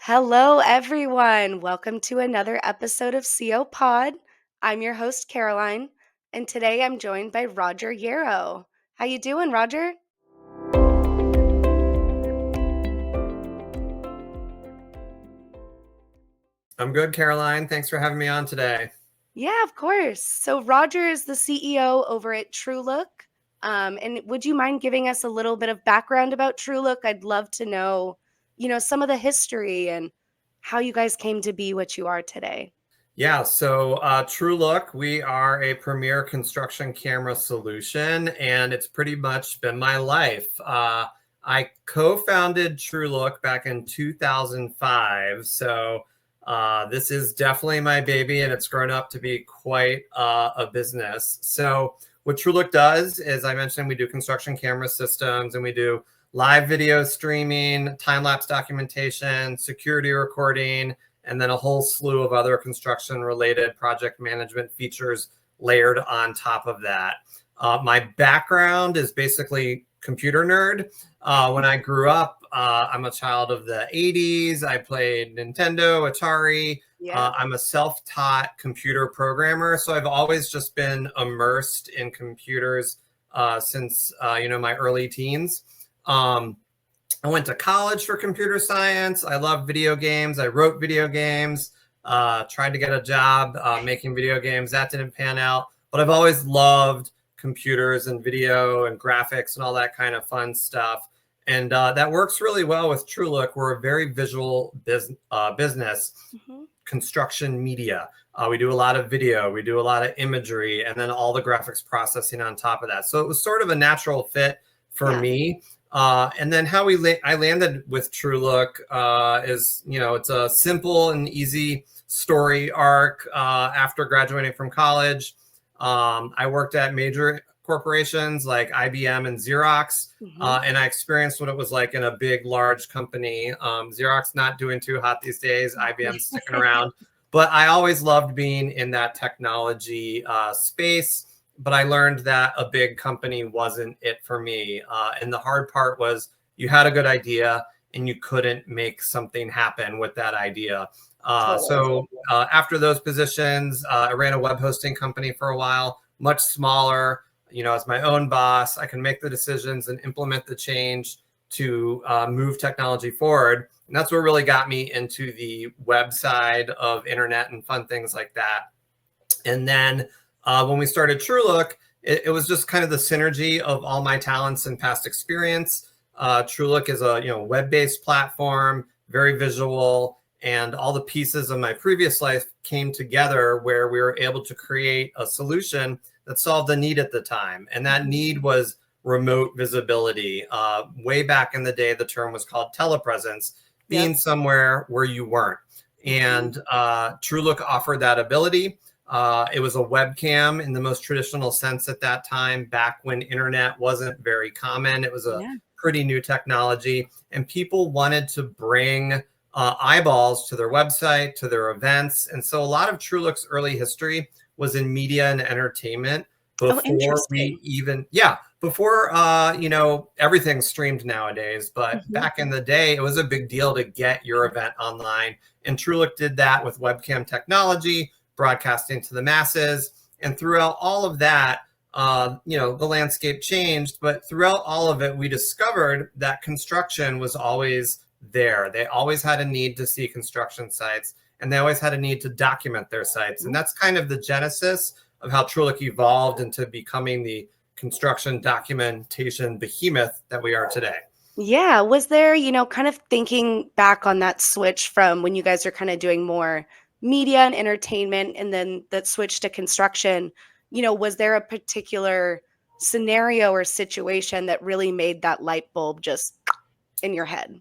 Hello, everyone. Welcome to another episode of CO Pod. I'm your host, Caroline, and today I'm joined by Roger Yarrow. How you doing, Roger? I'm good, Caroline. Thanks for having me on today. Yeah, of course. So Roger is the CEO over at TrueLook. And would you mind giving us a little bit of background about TrueLook? I'd love to know, some of the history and how you guys came to be what you are today. TrueLook, we are a premier construction camera solution, and it's pretty much been my life. I co-founded TrueLook back in 2005, this is definitely my baby, and it's grown up to be quite a business. So what TrueLook does is, I mentioned, we do construction camera systems, and we do live video streaming, time-lapse documentation, security recording, and then a whole slew of other construction related project management features layered on top of that. My background is basically computer nerd. When I grew up, I'm a child of the 80s. I played Nintendo, Atari. Yeah. I'm a self-taught computer programmer, so I've always just been immersed in computers since my early teens. I went to college for computer science. I love video games. I wrote video games, tried to get a job making video games. That didn't pan out. But I've always loved computers and video and graphics and all that kind of fun stuff. And that works really well with TrueLook. We're a very visual business, Mhm. construction media. We do a lot of video, we do a lot of imagery, and then all the graphics processing on top of that. So it was sort of a natural fit for Yeah. me. And then how I landed with TrueLook is, it's a simple and easy story arc. After graduating from college, I worked at major corporations like IBM and Xerox, Mhm. and I experienced what it was like in a big, large company. Xerox not doing too hot these days, IBM sticking around. But I always loved being in that technology space. But I learned that a big company wasn't it for me. And the hard part was you had a good idea and you couldn't make something happen with that idea. Totally. After those positions, I ran a web hosting company for a while, much smaller. As my own boss, I can make the decisions and implement the change to move technology forward. And that's what really got me into the web side of internet and fun things like that. And then when we started TrueLook, it was just kind of the synergy of all my talents and past experience. TrueLook is a web-based platform, very visual, and all the pieces of my previous life came together where we were able to create a solution that solved the need at the time. And that need was remote visibility. Way back in the day, the term was called telepresence, being Yep. somewhere where you weren't. And TrueLook offered that ability. It was a webcam in the most traditional sense at that time, back when internet wasn't very common. It was a Yeah. pretty new technology, and people wanted to bring eyeballs to their website, to their events. And so a lot of TrueLook's early history was in media and entertainment Oh, before interesting. before everything's streamed nowadays. But Mhm. back in the day, it was a big deal to get your event online. And TrueLook did that with webcam technology, broadcasting to the masses. And throughout all of that, the landscape changed. But throughout all of it, we discovered that construction was always there. They always had a need to see construction sites, and they always had a need to document their sites. And that's kind of the genesis of how TrueLook evolved into becoming the construction documentation behemoth that we are today. Yeah. Was there, kind of thinking back on that switch from when you guys are kind of doing more media and entertainment and then that switch to construction, was there a particular scenario or situation that really made that light bulb just in your head?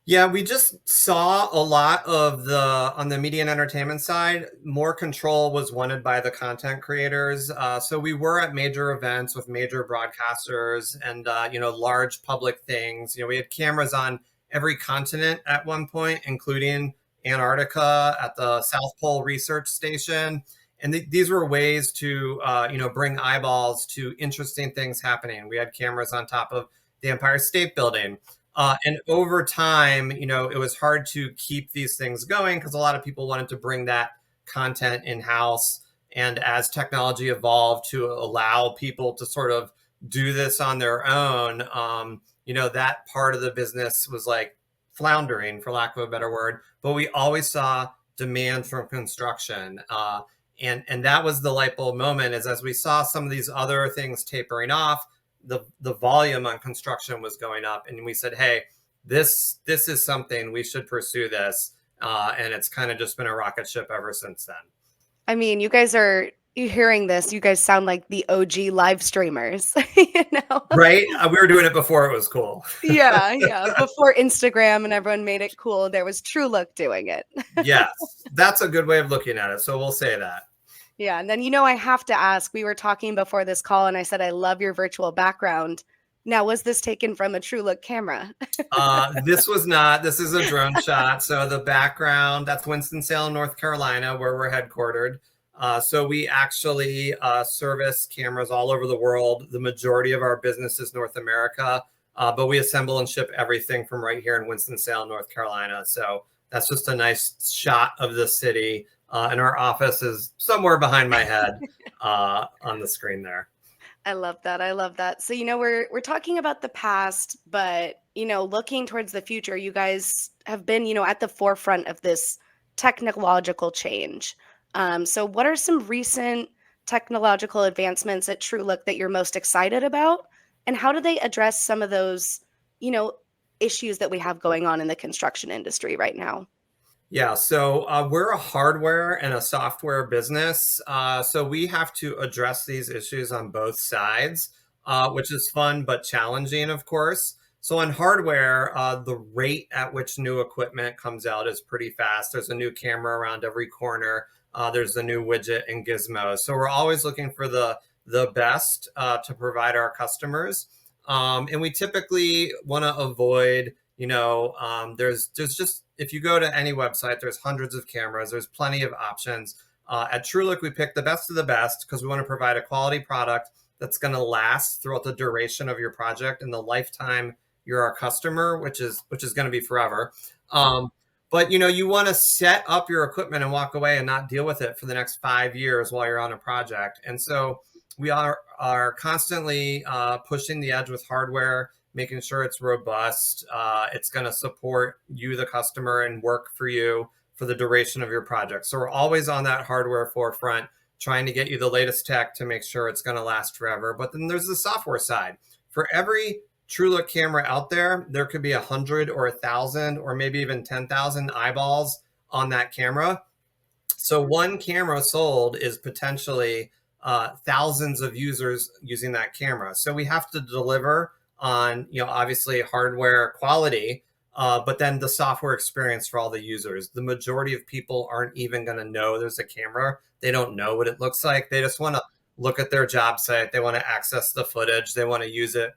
Yeah, we just saw a lot of on the media and entertainment side, more control was wanted by the content creators. So we were at major events with major broadcasters and, large public things. We had cameras on every continent at one point, including Antarctica at the South Pole Research Station. And these were ways to, bring eyeballs to interesting things happening. We had cameras on top of the Empire State Building. And over time, it was hard to keep these things going because a lot of people wanted to bring that content in-house. And as technology evolved to allow people to sort of do this on their own, that part of the business was like floundering, for lack of a better word. But we always saw demand from construction. And that was the light bulb moment, is as we saw some of these other things tapering off, the volume on construction was going up, and we said, hey, this is something we should pursue this. And it's kind of just been a rocket ship ever since then. I mean, you hearing this, you guys sound like the OG live streamers, Right? We were doing it before it was cool. Yeah, yeah. Before Instagram and everyone made it cool, there was TrueLook doing it. Yes, that's a good way of looking at it. So we'll say that. Yeah. And then, I have to ask, we were talking before this call and I said, I love your virtual background. Now, was this taken from a TrueLook camera? This was not. This is a drone shot. So the background, that's Winston-Salem, North Carolina, where we're headquartered. So we actually service cameras all over the world. The majority of our business is North America, but we assemble and ship everything from right here in Winston-Salem, North Carolina. So that's just a nice shot of the city. And our office is somewhere behind my head on the screen there. I love that. I love that. So, we're talking about the past, but, looking towards the future, you guys have been, at the forefront of this technological change. So what are some recent technological advancements at TrueLook that you're most excited about? And how do they address some of those, issues that we have going on in the construction industry right now? Yeah, so we're a hardware and a software business. So we have to address these issues on both sides, which is fun but challenging, of course. So on hardware, the rate at which new equipment comes out is pretty fast. There's a new camera around every corner. There's a new widget and gizmo. So we're always looking for the best to provide our customers. And we typically want to avoid, there's just, if you go to any website, there's hundreds of cameras, there's plenty of options. At TrueLook, we pick the best of the best because we want to provide a quality product that's going to last throughout the duration of your project and the lifetime you're our customer, which is going to be forever. But you want to set up your equipment and walk away and not deal with it for the next 5 years while you're on a project. And so we are constantly pushing the edge with hardware, making sure it's robust. It's going to support you, the customer, and work for you for the duration of your project. So we're always on that hardware forefront, trying to get you the latest tech to make sure it's going to last forever. But then there's the software side. For every TrueLook camera out there, there could be 100 or 1,000 or maybe even 10,000 eyeballs on that camera. So one camera sold is potentially thousands of users using that camera. So we have to deliver on, obviously hardware quality, but then the software experience for all the users. The majority of people aren't even going to know there's a camera. They don't know what it looks like. They just want to look at their job site. They want to access the footage. They want to use it,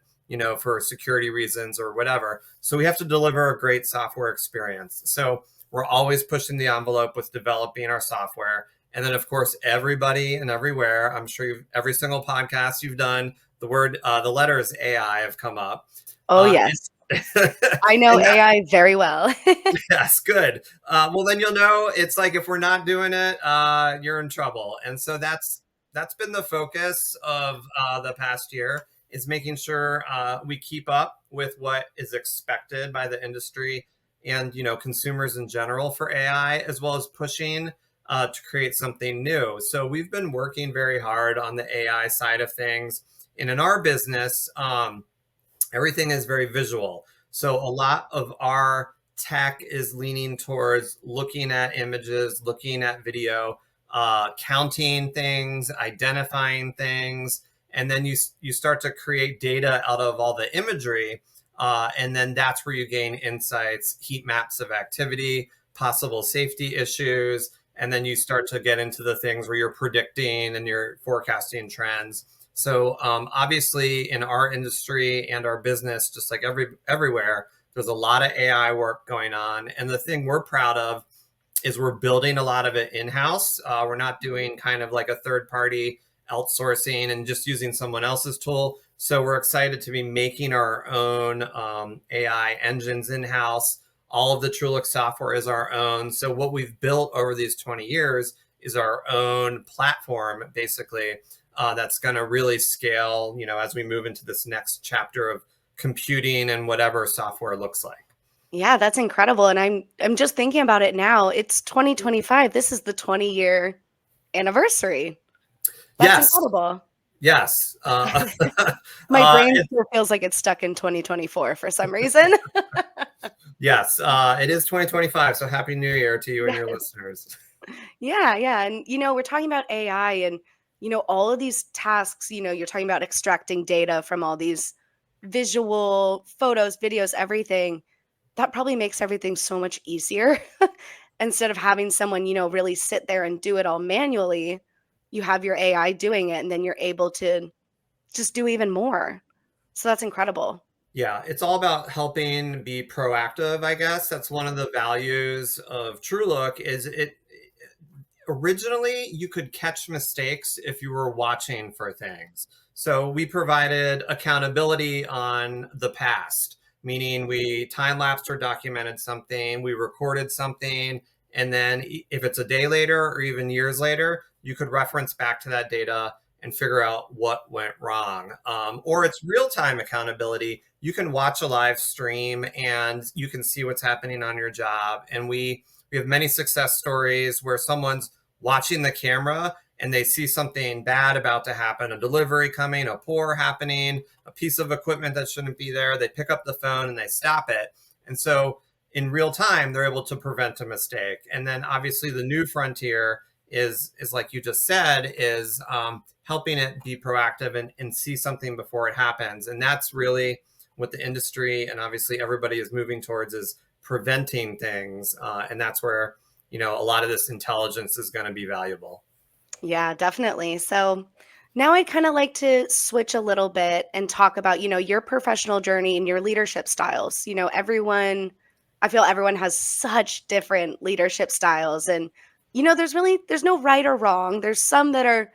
for security reasons or whatever. So we have to deliver a great software experience. So we're always pushing the envelope with developing our software. And then, of course, everybody and everywhere, I'm sure every single podcast you've done, the letters AI have come up. Oh, yes. I know AI very well. Yes, good. Well, then you'll know it's like if we're not doing it, you're in trouble. And so that's been the focus of the past year, is making sure we keep up with what is expected by the industry and consumers in general for AI, as well as pushing to create something new. So we've been working very hard on the AI side of things. And in our business, everything is very visual. So a lot of our tech is leaning towards looking at images, looking at video, counting things, identifying things, and then you start to create data out of all the imagery. And then that's where you gain insights, heat maps of activity, possible safety issues. And then you start to get into the things where you're predicting and you're forecasting trends. So obviously in our industry and our business, just like everywhere, there's a lot of AI work going on. And the thing we're proud of is we're building a lot of it in-house. We're not doing kind of like a third party outsourcing and just using someone else's tool. So we're excited to be making our own AI engines in-house. All of the TrueLook software is our own. So what we've built over these 20 years is our own platform, basically, that's going to really scale, as we move into this next chapter of computing and whatever software looks like. Yeah, that's incredible. And I'm just thinking about it now. It's 2025. This is the 20-year anniversary. That's Yes, incredible. yes. My brain It, still feels like it's stuck in 2024 for some reason. yes, it is 2025. So happy New Year to you and your listeners. Yeah, yeah. And we're talking about AI and all of these tasks, you're talking about extracting data from all these visual photos, videos, everything. That probably makes everything so much easier. Instead of having someone, really sit there and do it all manually, you have your AI doing it and then you're able to just do even more. So that's incredible. Yeah, it's all about helping be proactive, I guess. That's one of the values of TrueLook is it originally you could catch mistakes if you were watching for things. So we provided accountability on the past, meaning we time-lapsed or documented something, we recorded something, and then if it's a day later or even years later, you could reference back to that data and figure out what went wrong. Or it's real-time accountability. You can watch a live stream and you can see what's happening on your job. And we have many success stories where someone's watching the camera and they see something bad about to happen, a delivery coming, a pour happening, a piece of equipment that shouldn't be there. They pick up the phone and they stop it. And so in real time, they're able to prevent a mistake. And then obviously the new frontier is like you just said, is helping it be proactive and see something before it happens. And that's really what the industry and obviously everybody is moving towards, is preventing things. And that's where, a lot of this intelligence is going to be valuable. Yeah, definitely. So now I'd kind of like to switch a little bit and talk about, your professional journey and your leadership styles. I feel everyone has such different leadership styles. And, there's no right or wrong. There's some that are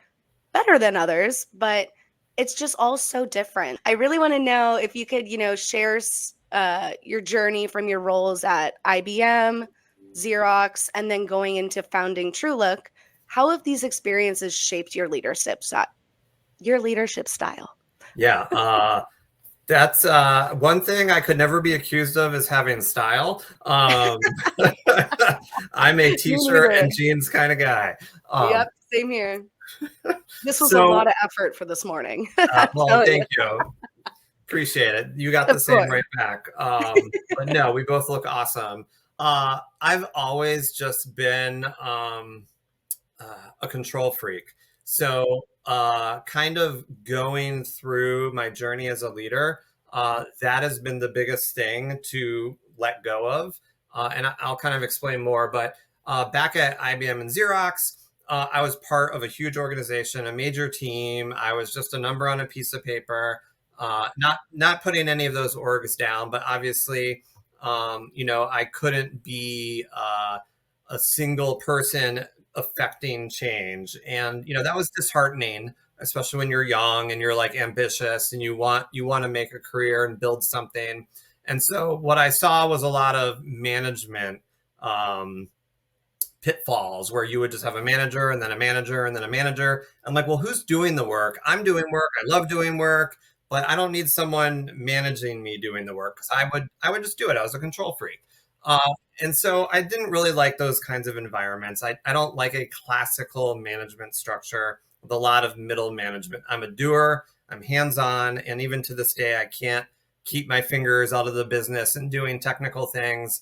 better than others, but it's just all so different. I really want to know if you could, share your journey from your roles at IBM, Xerox, and then going into founding TrueLook. How have these experiences shaped your leadership style? Yeah, that's one thing I could never be accused of, is having style. I'm a Me t-shirt neither. and jeans kind of guy. Yep, same here. This was a So, lot of effort for this morning. I'm well, telling you. thank you. Appreciate it. You got the Of same course. right back. But no, we both look awesome. I've always just been a control freak. So kind of going through my journey as a leader, that has been the biggest thing to let go of. And I'll kind of explain more. But back at IBM and Xerox, I was part of a huge organization, a major team. I was just a number on a piece of paper. Not putting any of those orgs down, but obviously, I couldn't be a single person affecting change, and that was disheartening, especially when you're young and you're like ambitious and you want to make a career and build something. And so what I saw was a lot of management pitfalls where you would just have a manager and then a manager and then a manager. I'm like, well, who's doing the work? I'm doing work. I love doing work, but I don't need someone managing me doing the work, because I would just do it. I was a control freak. Uh, and so I didn't really like those kinds of environments. I don't like a classical management structure with a lot of middle management. I'm a doer, I'm hands-on, and even to this day, I can't keep my fingers out of the business and doing technical things,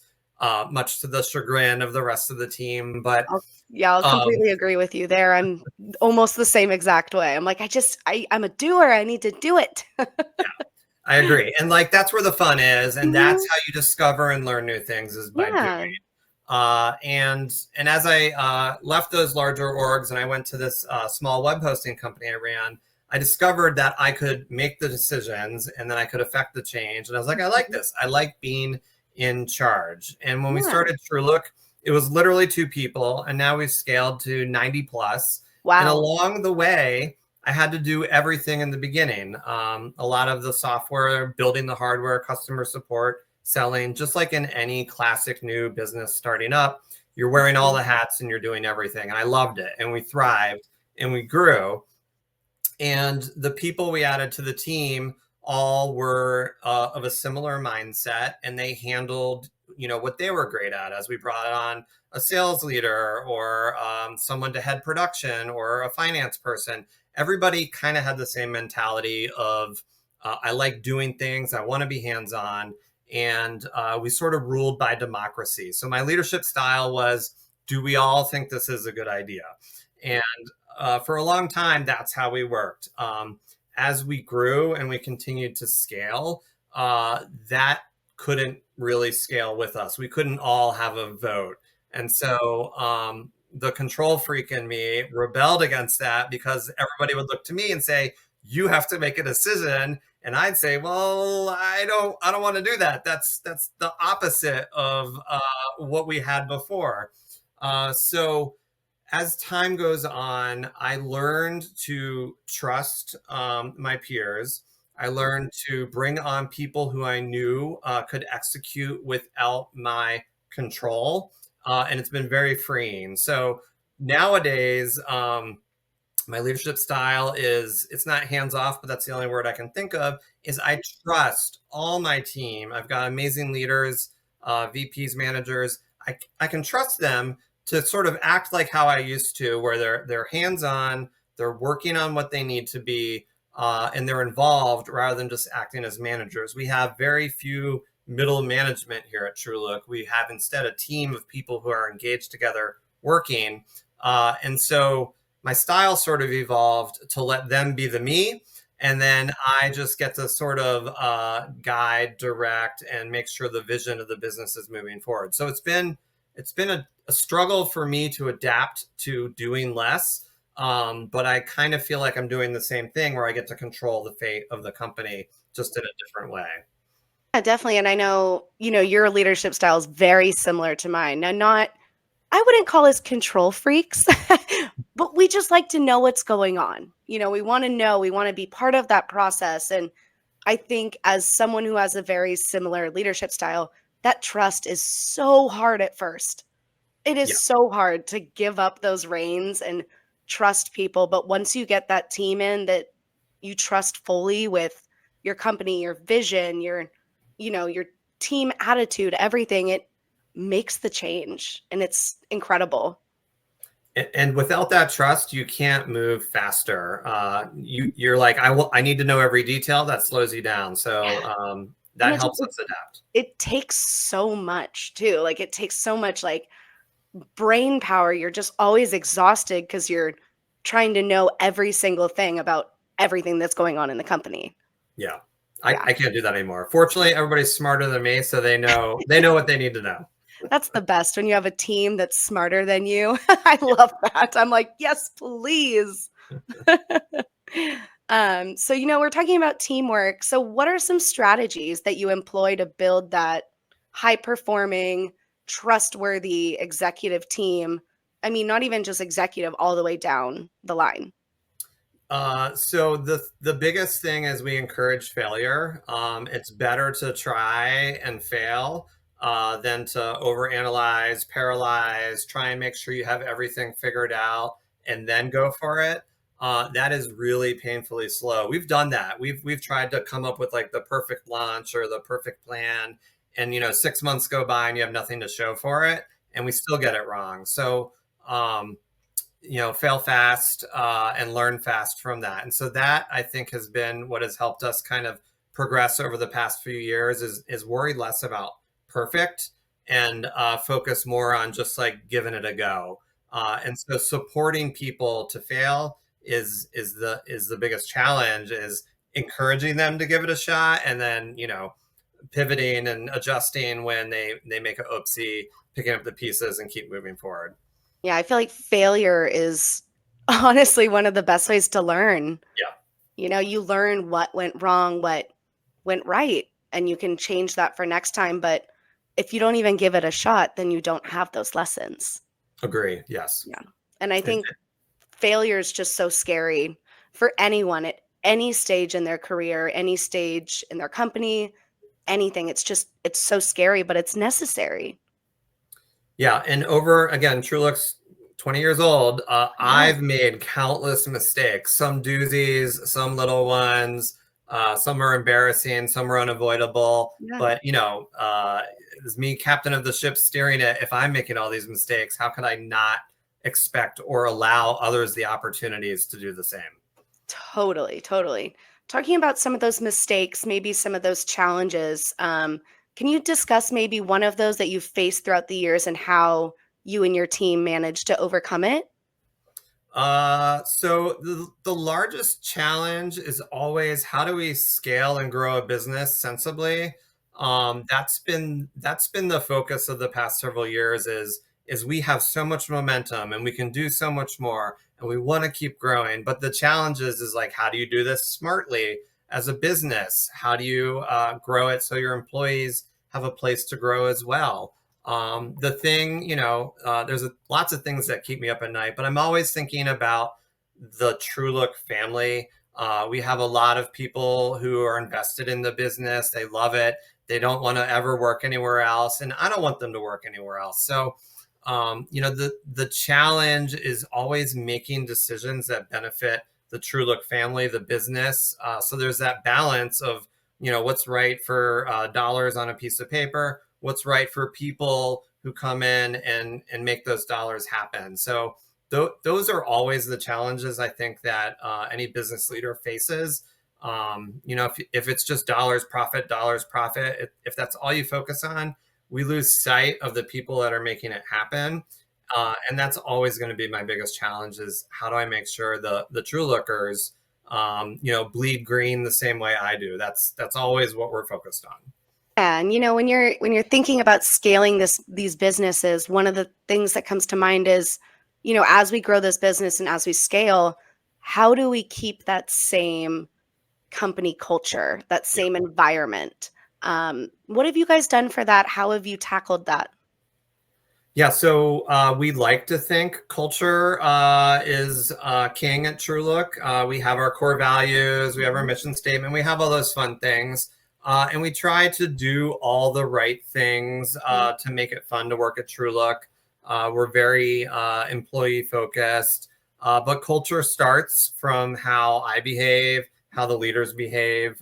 much to the chagrin of the rest of the team. But Yeah, I'll um, completely agree with you there. I'm almost the same exact way. I'm like, I'm a doer. I need to do it. I agree. And like, that's where the fun is. And that's Mhm. how you discover and learn new things, is by doing. Yeah. And as I left those larger orgs and I went to this small web hosting company I ran, I discovered that I could make the decisions and then I could affect the change. And I was like, I like this. I like being in charge. And when we Yeah. started TrueLook, it was literally 2 people. And now we've scaled to 90 plus. And Wow. along the way, I had to do everything in the beginning. A lot of the software, building the hardware, customer support, selling, just like in any classic new business starting up, you're wearing all Mhm. the hats and you're doing everything. And I loved it. And we thrived and we grew. And the people we added to the team all were of a similar mindset, and they handled, what they were great at. As we brought on a sales leader or someone to head production or a finance person, everybody kind of had the same mentality of, I like doing things, I want to be hands-on. And we sort of ruled by democracy. So my leadership style was, do we all think this is a good idea? And for a long time, that's how we worked. As we grew and we continued to scale, that couldn't really scale with us. We couldn't all have a vote. And so the control freak in me rebelled against that, because everybody would look to me and say, you have to make a decision. And I'd say, well, I don't want to do that. That's the opposite of what we had before. So as time goes on, I learned to trust my peers. I learned to bring on people who I knew could execute without my control. And it's been very freeing. So nowadays, my leadership style is, it's not hands off, but that's the only word I can think of, is I trust all my team. I've got amazing leaders, VPs, managers. I can trust them to sort of act like how I used to, where they're hands on, they're working on what they need to be, and they're involved rather than just acting as managers. We have very few middle management here at TrueLook. We have instead a team of people who are engaged together working. And so my style sort of evolved to let them be the me. And then I just get to sort of guide, direct, and make sure the vision of the business is moving forward. So it's been a struggle for me to adapt to doing less. But I kind of feel like I'm doing the same thing, where I get to control the fate of the company just in a different way. Yeah, definitely. And I know, your leadership style is very similar to mine. Now, I wouldn't call us control freaks, but we just like to know what's going on. We want to know, we want to be part of that process. And I think as someone who has a very similar leadership style, that trust is so hard at first. It is Yeah. so hard to give up those reins and trust people, but once you get that team in that you trust fully with your company, your vision, your team attitude, everything, it makes the change and it's incredible. And without that trust, you can't move faster. You're like, I need to know every detail. That slows you down. So And that helps us adapt. it takes so much too. Like it takes so much like brain power. You're just always exhausted because you're trying to know every single thing about everything that's going on in the company. Yeah. Yeah. I can't do that anymore. Fortunately, everybody's smarter than me, so they know what they need to know. That's the best when you have a team that's smarter than you. I love that. I'm like, yes, please. So we're talking about teamwork. So what are some strategies that you employ to build that high performing, trustworthy executive team? I mean, not even just executive, all the way down the line. So the biggest thing is we encourage failure. It's better to try and fail than to overanalyze, paralyze, try and make sure you have everything figured out and then go for it. That is really painfully slow. We've done that. We've tried to come up with like the perfect launch or the perfect plan, and 6 months go by and you have nothing to show for it, and we still get it wrong. So fail fast and learn fast from that. And so that, I think, has been what has helped us kind of progress over the past few years, is worry less about perfect and focus more on just like giving it a go. And so supporting people to fail is the biggest challenge, is encouraging them to give it a shot, and then pivoting and adjusting when they make a oopsie, picking up the pieces and keep moving forward. Yeah, I feel like failure is honestly one of the best ways to learn. Yeah. You learn what went wrong, what went right, and you can change that for next time. But if you don't even give it a shot, then you don't have those lessons. Agree. Yes. Yeah. And I It- think failure is just so scary for anyone at any stage in their career, any stage in their company, anything. It's so scary, but it's necessary. Yeah, and over again, TrueLook's 20 years old. Yeah. I've made countless mistakes, some doozies, some little ones. Some are embarrassing, some are unavoidable. Yeah. But as me, captain of the ship, steering it, if I'm making all these mistakes, how could I not expect or allow others the opportunities to do the same? Totally, totally. Talking about some of those mistakes, maybe some of those challenges, can you discuss maybe one of those that you've faced throughout the years and how you and your team managed to overcome it? So the largest challenge is always how do we scale and grow a business sensibly? That's been the focus of the past several years is we have so much momentum and we can do so much more and we want to keep growing. But the challenge is like how do you do this smartly as a business? How do you grow it so your employees have a place to grow as well? The thing, there's lots of things that keep me up at night, but I'm always thinking about the TrueLook family. We have a lot of people who are invested in the business. They love it. They don't want to ever work anywhere else, and I don't want them to work anywhere else. So, the challenge is always making decisions that benefit the TrueLook family, the business. So there's that balance of what's right for dollars on a piece of paper, what's right for people who come in and make those dollars happen. So those are always the challenges I think that any business leader faces. If it's just dollars profit, if that's all you focus on, we lose sight of the people that are making it happen. And that's always going to be my biggest challenge is how do I make sure the true lookers, bleed green the same way I do. That's always what we're focused on. Yeah, and when you're thinking about scaling these businesses, one of the things that comes to mind is, as we grow this business and as we scale, how do we keep that same company culture, that Yeah. same environment? What have you guys done for that? How have you tackled that? Yeah, so we like to think culture is king at TrueLook. We have our core values, we have our mission statement, we have all those fun things. And we try to do all the right things to make it fun to work at TrueLook. We're very employee focused, but culture starts from how I behave, how the leaders behave.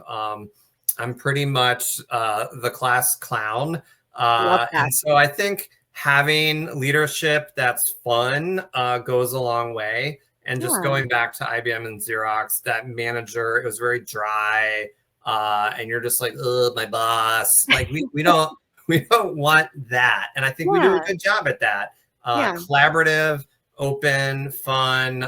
I'm pretty much the class clown. Love that. And so I think having leadership that's fun goes a long way. And just Yeah. going back to IBM and Xerox, that manager, it was very dry. And you're just like, oh, my boss. Like we don't we don't want that. And I think we do a Yeah. good job at that. Yeah. Collaborative, open, fun,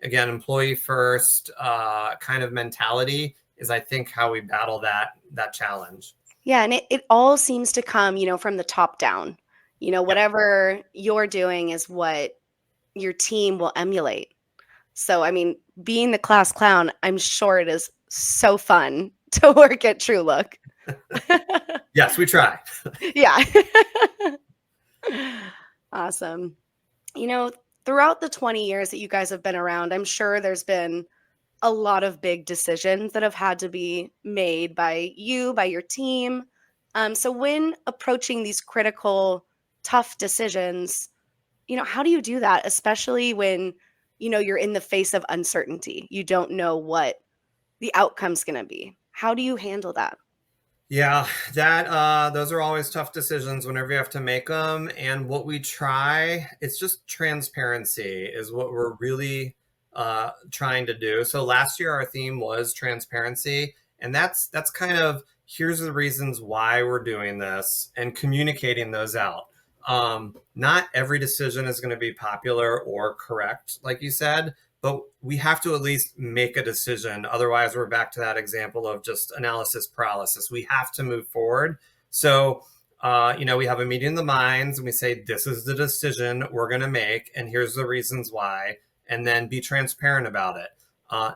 again, employee first kind of mentality is I think how we battle that challenge. Yeah, and it all seems to come, from the top down. Yeah. Whatever you're doing is what your team will emulate. So, I mean, being the class clown, I'm sure it is so fun to work at TrueLook. Yes, we try. Yeah. Awesome. You know, Throughout the 20 years that you guys have been around, I'm sure there's been a lot of big decisions that have had to be made by you, by your team. So when approaching these critical, tough decisions, how do you do that, especially when, you're in the face of uncertainty? You don't know what the outcome's going to be. How do you handle that? Yeah, that those are always tough decisions whenever you have to make them. And what we try, it's just transparency is what we're really trying to do. So last year our theme was transparency, and that's kind of here's the reasons why we're doing this and communicating those out. Not every decision is going to be popular or correct, like you said, but we have to at least make a decision. Otherwise, we're back to that example of just analysis paralysis. We have to move forward. So, we have a meeting of the minds and we say, this is the decision we're going to make, and here's the reasons why, and then be transparent about it.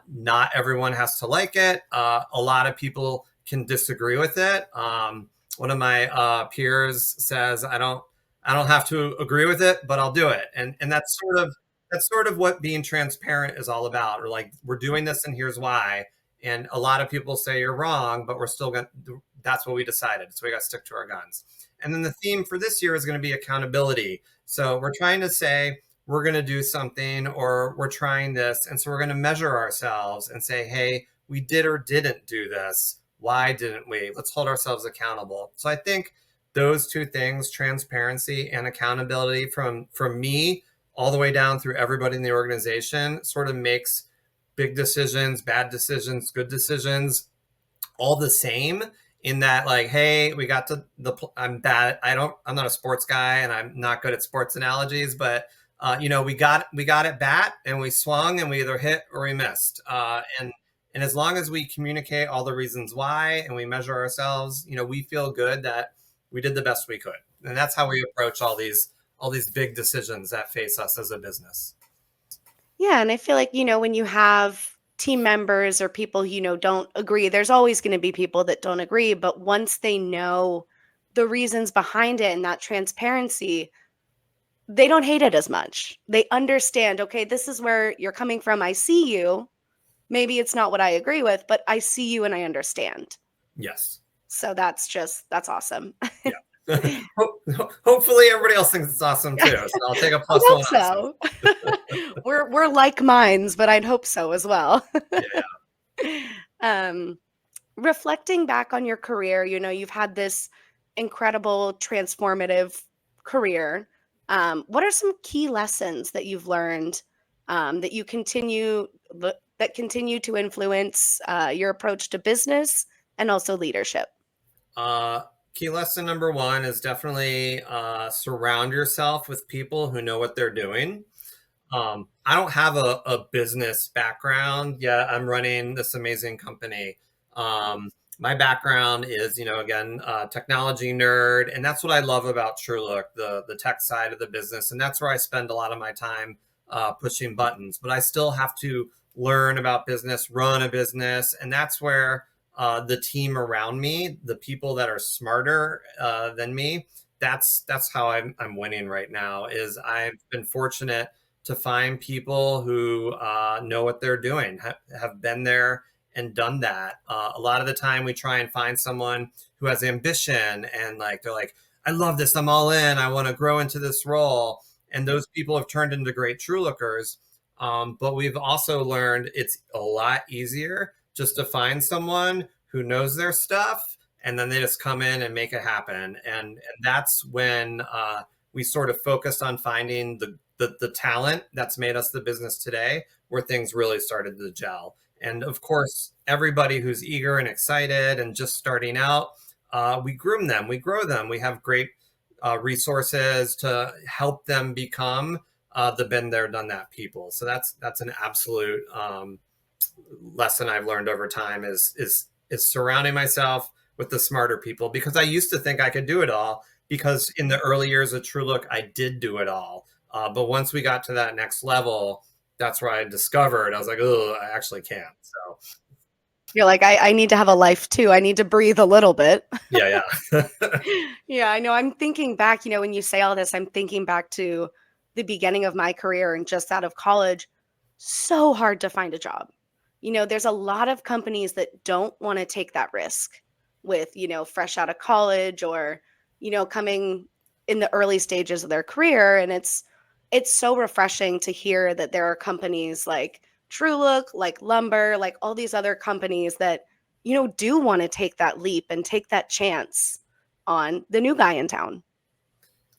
Not everyone has to like it. A lot of people can disagree with it. One of my peers says, I don't have to agree with it, but I'll do it. And that's sort of that's sort of what being transparent is all about. Or like, we're doing this and here's why. And a lot of people say you're wrong, but we're still going to, that's what we decided. So we got to stick to our guns. And then the theme for this year is going to be accountability. So we're trying to say, we're going to do something or we're trying this. And so we're going to measure ourselves and say, hey, we did or didn't do this. Why didn't we? Let's hold ourselves accountable. So I think those two things, transparency and accountability from me all the way down through everybody in the organization, sort of makes big decisions, bad decisions, good decisions all the same, in that, like, hey, we got to the, I'm bad, I'm not a sports guy and I'm not good at sports analogies, but we got at bat and we swung and we either hit or we missed, and as long as we communicate all the reasons why and we measure ourselves, we feel good that we did the best we could. And that's how we approach all these big decisions that face us as a business. Yeah, and I feel like, when you have team members or people, don't agree, there's always going to be people that don't agree, but once they know the reasons behind it and that transparency, they don't hate it as much. They understand, okay, this is where you're coming from. I see you. Maybe it's not what I agree with, but I see you and I understand. Yes. So that's awesome. Yeah. Hopefully everybody else thinks it's awesome too. So I'll take a plus one. So we're like minds, but I'd hope so as well. Yeah. Reflecting back on your career, you've had this incredible transformative career. What are some key lessons that you've learned that you continue to influence your approach to business and also leadership? Key lesson number one is definitely surround yourself with people who know what they're doing. I don't have a business background yet. I'm running this amazing company. My background is, again, technology nerd, and that's what I love about TrueLook, the tech side of the business, and that's where I spend a lot of my time pushing buttons. But I still have to learn about business, run a business, and that's where the team around me, the people that are smarter than me, that's how I'm winning right now. Is I've been fortunate to find people who know what they're doing, have been there and done that. A lot of the time we try and find someone who has ambition and they're like, I love this, I'm all in, I want to grow into this role. And those people have turned into great TrueLookers. But we've also learned it's a lot easier just to find someone who knows their stuff, and then they just come in and make it happen. And that's when we sort of focused on finding the talent that's made us the business today, where things really started to gel. And of course, everybody who's eager and excited and just starting out, we groom them, we grow them. We have great resources to help them become the been there, done that people. So that's an absolute lesson I've learned over time is surrounding myself with the smarter people, because I used to think I could do it all, because in the early years of TrueLook, I did do it all. But once we got to that next level, that's where I discovered, I was like, oh, I actually can't. So you're like, I need to have a life too. I need to breathe a little bit. Yeah. Yeah, I know. I'm thinking back, when you say all this, I'm thinking back to the beginning of my career and just out of college. So hard to find a job. There's a lot of companies that don't want to take that risk with, fresh out of college or, coming in the early stages of their career. And it's so refreshing to hear that there are companies like TrueLook, like Lumber, like all these other companies that, do want to take that leap and take that chance on the new guy in town.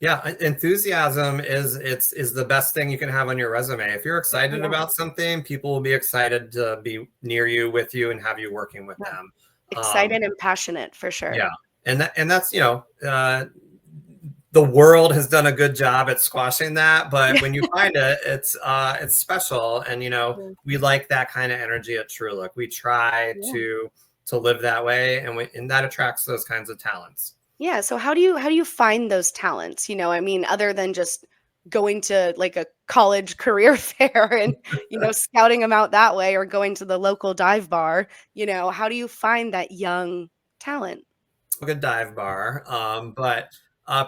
Yeah, enthusiasm is the best thing you can have on your resume. If you're excited about something, people will be excited to be near you, with you, and have you working with them. Excited and passionate, for sure. Yeah, and that's the world has done a good job at squashing that, but when you find it, it's special, and we like that kind of energy at TrueLook. We try to live that way, and that attracts those kinds of talents. Yeah. So how do you find those talents? Other than just going to like a college career fair and, scouting them out that way, or going to the local dive bar, how do you find that young talent? A dive bar. But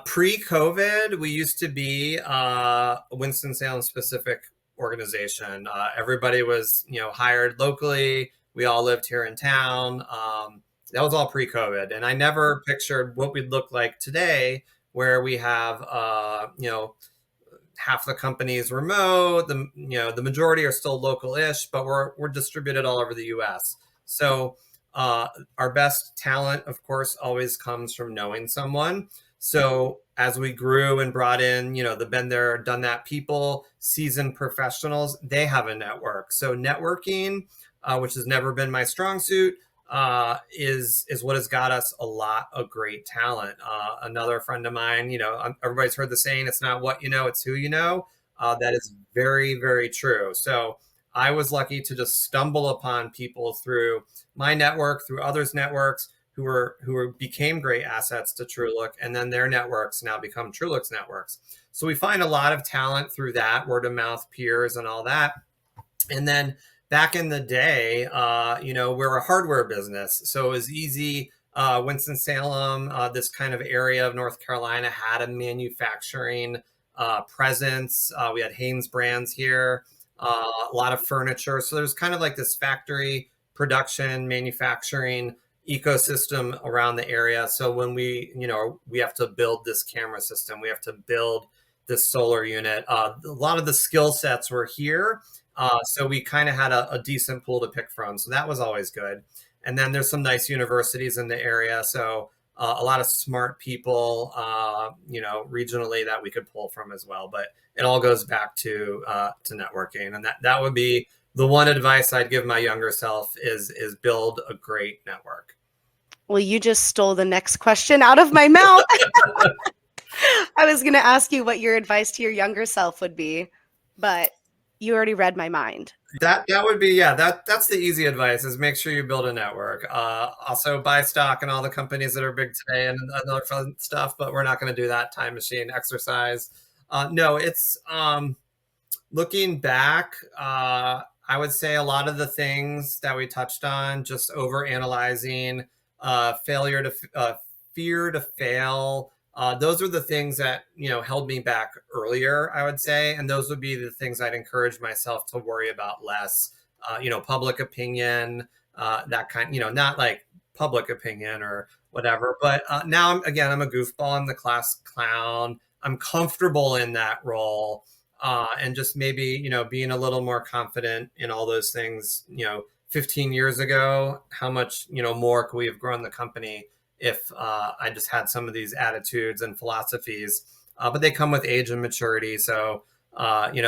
pre-COVID, we used to be a Winston-Salem specific organization. Everybody was, hired locally. We all lived here in town. That was all pre-COVID, and I never pictured what we'd look like today, where we have, half the companies remote. The majority are still local-ish, but we're distributed all over the U.S. So our best talent, of course, always comes from knowing someone. So as we grew and brought in, the been there, done that people, seasoned professionals, they have a network. So networking, which has never been my strong suit, is what has got us a lot of great talent. Another friend of mine, everybody's heard the saying, it's not what you know, it's who you know. That is very, very true. So I was lucky to just stumble upon people through my network, through others' networks, who became great assets to TrueLook, and then their networks now become TrueLook's networks. So we find a lot of talent through that, word of mouth, peers, and all that. And then back in the day, we're a hardware business, so it was easy. Winston-Salem, this kind of area of North Carolina, had a manufacturing presence. We had Hanes Brands here, a lot of furniture. So there's kind of like this factory production, manufacturing ecosystem around the area. So when we have to build this camera system, we have to build this solar unit. A lot of the skill sets were here. So we kind of had a decent pool to pick from. So that was always good. And then there's some nice universities in the area. So a lot of smart people, regionally that we could pull from as well. But it all goes back to networking. And that would be the one advice I'd give my younger self is build a great network. Well, you just stole the next question out of my mouth. I was going to ask you what your advice to your younger self would be, but you already read my mind. That would be, that's the easy advice, is make sure you build a network. Also buy stock in all the companies that are big today and other fun stuff, but we're not going to do that time machine exercise. No, it's looking back, I would say a lot of the things that we touched on, just over analyzing, fear to fail. Those are the things that, held me back earlier, I would say. And those would be the things I'd encourage myself to worry about less. Public opinion, that kind, not like public opinion or whatever. But now I'm a goofball. I'm the class clown. I'm comfortable in that role. And just maybe, being a little more confident in all those things. 15 years ago, how much, more could we have grown the company if I just had some of these attitudes and philosophies, but they come with age and maturity. So,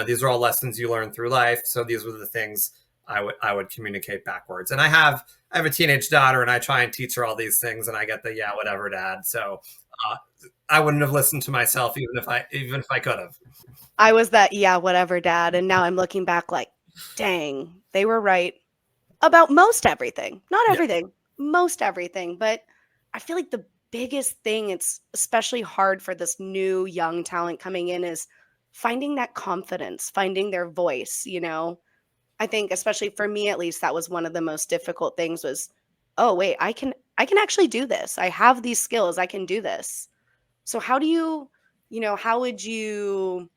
these are all lessons you learn through life. So these were the things I would communicate backwards. And I have a teenage daughter, and I try and teach her all these things, and I get the, yeah, whatever, dad. So I wouldn't have listened to myself even if I could have. I was that, yeah, whatever, dad. And now I'm looking back like, dang, they were right about most everything. Not everything, most everything. But I feel like the biggest thing, it's especially hard for this new young talent coming in, is finding that confidence, finding their voice. I think, especially for me, at least, that was one of the most difficult things was, oh, wait, I can actually do this. I have these skills. I can do this. So how do you, how would you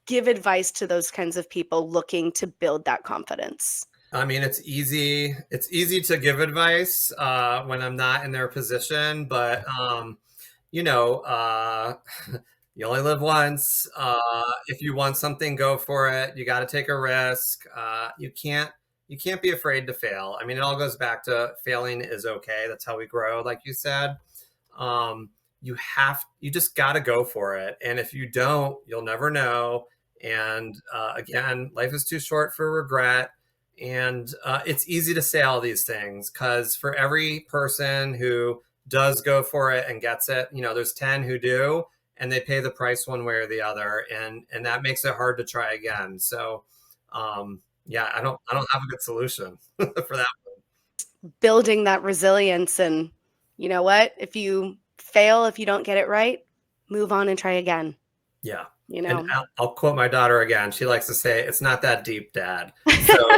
give advice to those kinds of people looking to build that confidence? I mean, it's easy to give advice when I'm not in their position, but you only live once. If you want something, go for it. You got to take a risk. You can't be afraid to fail. I mean, it all goes back to failing is okay. That's how we grow, like you said. You just got to go for it. And if you don't, you'll never know. And again, life is too short for regret. And it's easy to say all these things because for every person who does go for it and gets it, there's 10 who do, and they pay the price one way or the other. And that makes it hard to try again. So I don't have a good solution for that. Building that resilience, and you know what? If you fail, if you don't get it right, move on and try again. Yeah. And I'll quote my daughter again. She likes to say, "It's not that deep, Dad." So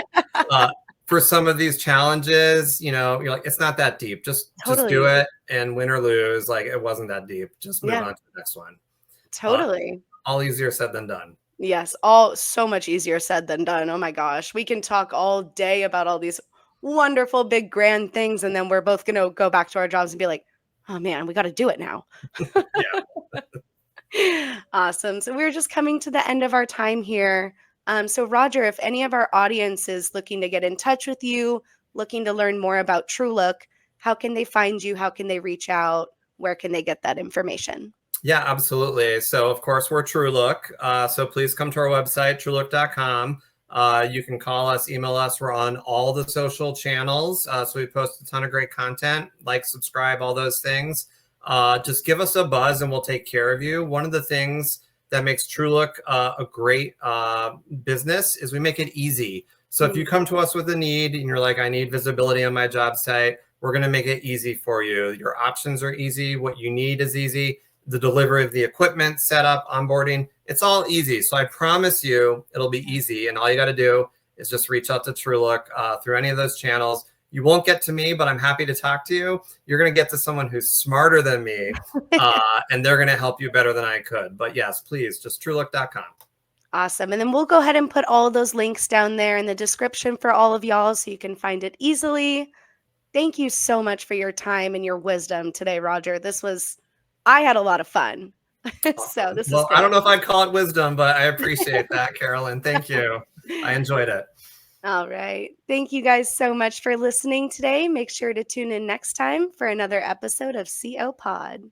for some of these challenges, you're like, it's not that deep. Just do it, and win or lose, like it wasn't that deep. Just move on to the next one. Totally. All easier said than done. Yes, all so much easier said than done. Oh my gosh. We can talk all day about all these wonderful, big, grand things, and then we're both going to go back to our jobs and be like, oh man, we got to do it now. Yeah. Awesome. So we're just coming to the end of our time here. So, Roger, if any of our audience is looking to get in touch with you, looking to learn more about TrueLook, how can they find you? How can they reach out? Where can they get that information? Yeah, absolutely. So, of course, we're TrueLook. So please come to our website, truelook.com. You can call us, email us. We're on all the social channels. So we post a ton of great content, like, subscribe, all those things. Just give us a buzz and we'll take care of you. One of the things that makes TrueLook a great business is we make it easy. So if you come to us with a need and you're like, I need visibility on my job site, we're going to make it easy for you. Your options are easy. What you need is easy. The delivery of the equipment, setup, onboarding, it's all easy. So I promise you it'll be easy. And all you got to do is just reach out to TrueLook through any of those channels. You won't get to me, but I'm happy to talk to you. You're going to get to someone who's smarter than me, and they're going to help you better than I could. But yes, please, just truelook.com. Awesome. And then we'll go ahead and put all of those links down there in the description for all of y'all so you can find it easily. Thank you so much for your time and your wisdom today, Roger. I had a lot of fun. So this is Well, I don't great. know if I'd call it wisdom, but I appreciate that, Carolyn. Thank you. I enjoyed it. All right. Thank you guys so much for listening today. Make sure to tune in next time for another episode of CO Pod.